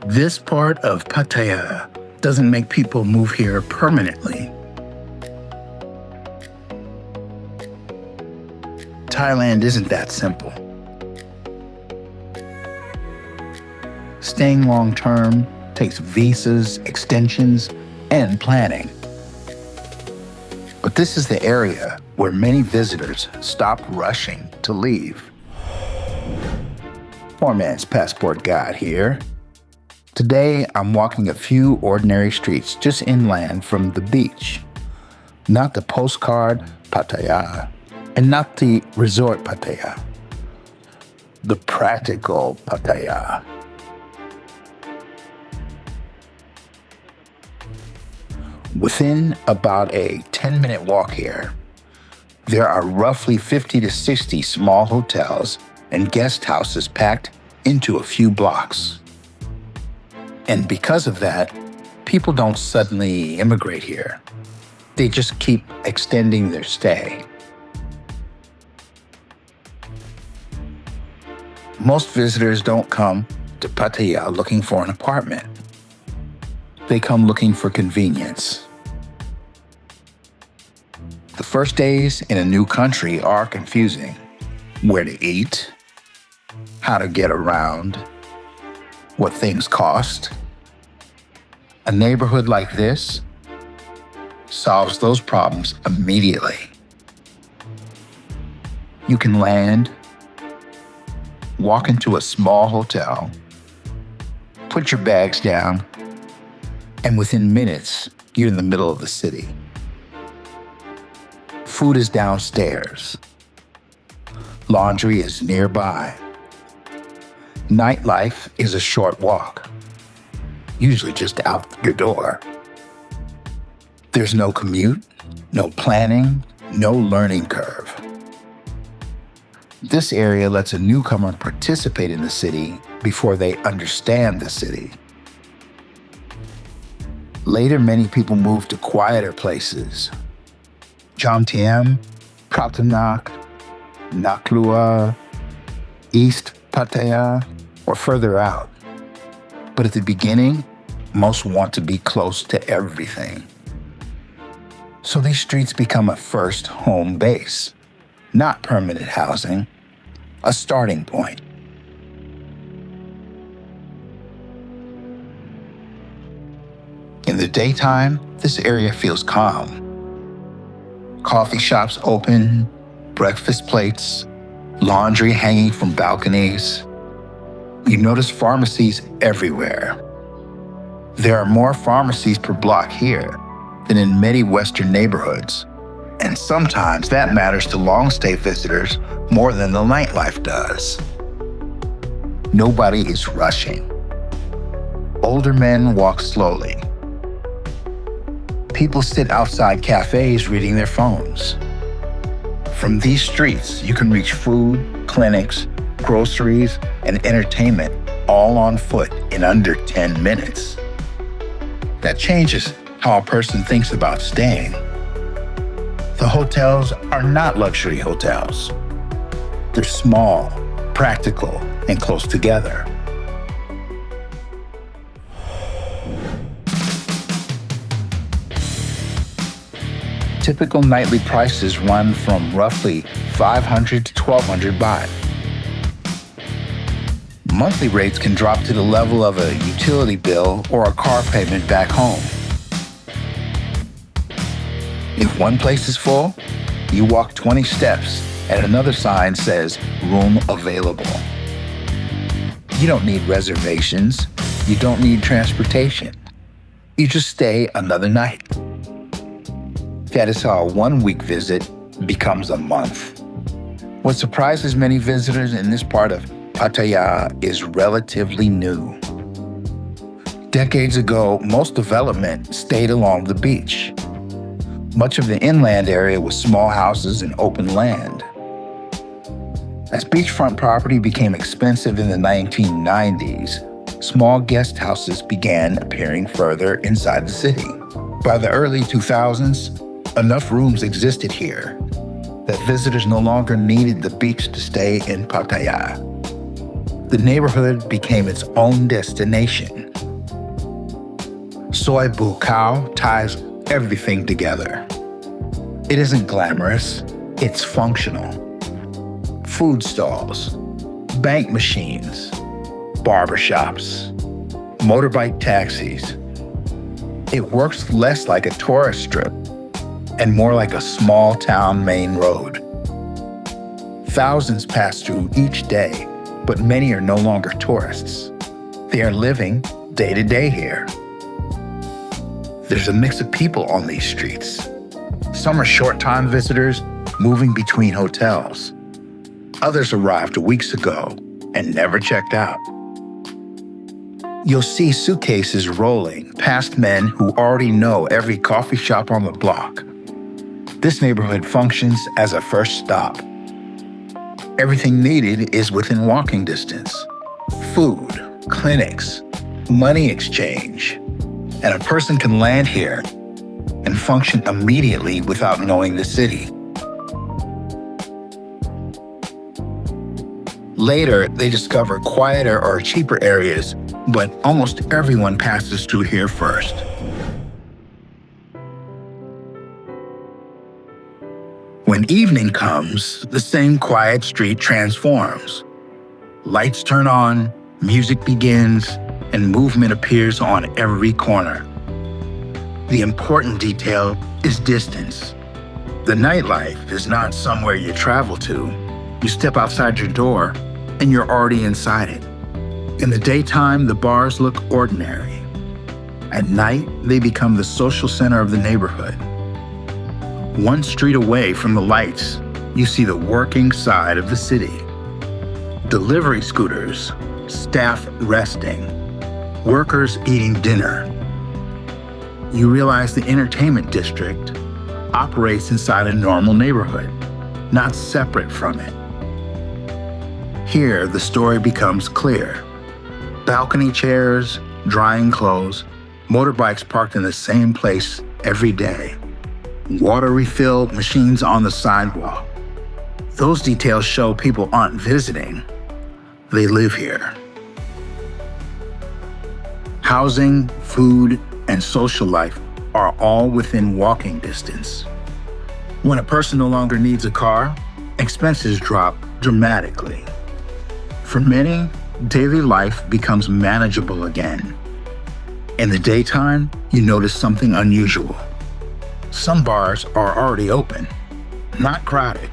This part of Pattaya doesn't make people move here permanently. Thailand isn't that simple. Staying long-term takes visas, extensions, and planning. But this is the area where many visitors stop rushing to leave. Poor man's passport guide here. Today, I'm walking a few ordinary streets just inland from the beach. Not the postcard Pattaya, and not the resort Pattaya. The practical Pattaya. Within about a 10-minute walk here, there are roughly 50 to 60 small hotels and guest houses packed into a few blocks. And because of that, people don't suddenly immigrate here. They just keep extending their stay. Most visitors don't come to Pattaya looking for an apartment. They come looking for convenience. The first days in a new country are confusing. Where to eat, how to get around, what things cost. A neighborhood like this solves those problems immediately. You can land, walk into a small hotel, put your bags down, and within minutes, you're in the middle of the city. Food is downstairs. Laundry is nearby. Nightlife is a short walk, usually just out your door. There's no commute, no planning, no learning curve. This area lets a newcomer participate in the city before they understand the city. Later, many people moved to quieter places. Jomtien, Pratumnak, Naklua, East Pattaya, or further out. But at the beginning, most want to be close to everything. So these streets become a first home base, not permanent housing, a starting point. In the daytime, this area feels calm. Coffee shops open, breakfast plates, laundry hanging from balconies. You notice pharmacies everywhere. There are more pharmacies per block here than in many Western neighborhoods, and sometimes that matters to long-stay visitors more than the nightlife does. Nobody is rushing. Older men walk slowly. People sit outside cafes reading their phones. From these streets, you can reach food, clinics, groceries, and entertainment all on foot in under 10 minutes. That changes how a person thinks about staying. The hotels are not luxury hotels. They're small, practical, and close together. Typical nightly prices run from roughly 500 to 1,200 baht. Monthly rates can drop to the level of a utility bill or a car payment back home. If one place is full, you walk 20 steps and another sign says room available. You don't need reservations. You don't need transportation. You just stay another night. That is how a one-week visit becomes a month. What surprises many visitors in this part of Pattaya is relatively new. Decades ago, most development stayed along the beach. Much of the inland area was small houses and open land. As beachfront property became expensive in the 1990s, small guest houses began appearing further inside the city. By the early 2000s, enough rooms existed here that visitors no longer needed the beach to stay in Pattaya. The neighborhood became its own destination, Soy bucao ties everything together. It isn't glamorous, it's functional. Food stalls, bank machines, barbershops, motorbike taxis. It works less like a tourist strip and more like a small town main road. Thousands pass through each day, but many are no longer tourists. They are living day to day here. There's a mix of people on these streets. Some are short-time visitors moving between hotels. Others arrived weeks ago and never checked out. You'll see suitcases rolling past men who already know every coffee shop on the block. This neighborhood functions as a first stop. Everything needed is within walking distance. Food, clinics, money exchange. And a person can land here and function immediately without knowing the city. Later, they discover quieter or cheaper areas, but almost everyone passes through here first. When evening comes, the same quiet street transforms. Lights turn on, music begins, and movement appears on every corner. The important detail is distance. The nightlife is not somewhere you travel to. You step outside your door, and you're already inside it. In the daytime, the bars look ordinary. At night, they become the social center of the neighborhood. One street away from the lights, you see the working side of the city. Delivery scooters, staff resting, workers eating dinner. You realize the entertainment district operates inside a normal neighborhood, not separate from it. Here, the story becomes clear. Balcony chairs, drying clothes, motorbikes parked in the same place every day. Water refill machines on the sidewalk. Those details show people aren't visiting. They live here. Housing, food, and social life are all within walking distance. When a person no longer needs a car, expenses drop dramatically. For many, daily life becomes manageable again. In the daytime, you notice something unusual. Some bars are already open, not crowded,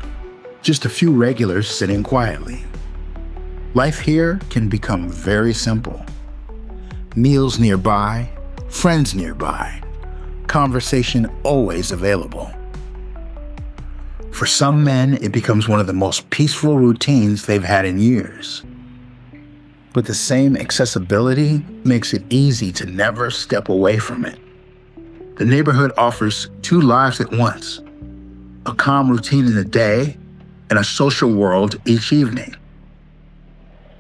just a few regulars sitting quietly. Life here can become very simple. Meals nearby, friends nearby, conversation always available. For some men, it becomes one of the most peaceful routines they've had in years. But the same accessibility makes it easy to never step away from it. The neighborhood offers two lives at once, a calm routine in the day and a social world each evening.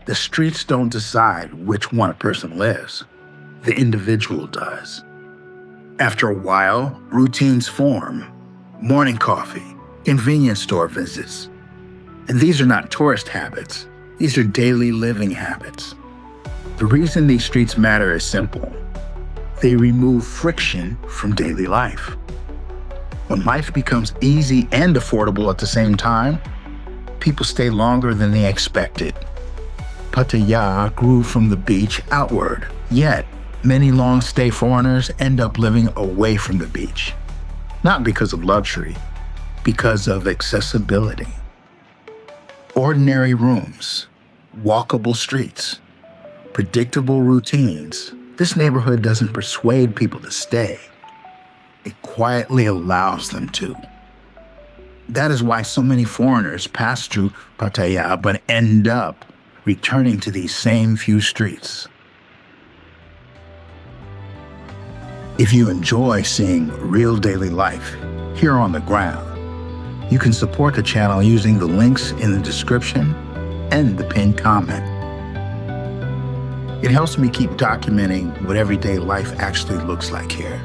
The streets don't decide which one a person lives. The individual does. After a while, routines form. Morning coffee, convenience store visits. And these are not tourist habits. These are daily living habits. The reason these streets matter is simple. They remove friction from daily life. When life becomes easy and affordable at the same time, people stay longer than they expected. Pattaya grew from the beach outward, yet many long-stay foreigners end up living away from the beach. Not because of luxury, because of accessibility. Ordinary rooms, walkable streets, predictable routines. This neighborhood doesn't persuade people to stay. It quietly allows them to. That is why so many foreigners pass through Pattaya but end up returning to these same few streets. If you enjoy seeing real daily life here on the ground, you can support the channel using the links in the description and the pinned comment. It helps me keep documenting what everyday life actually looks like here.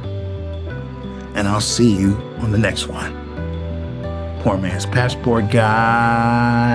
And I'll see you on the next one. Poor Man's Passport Guy.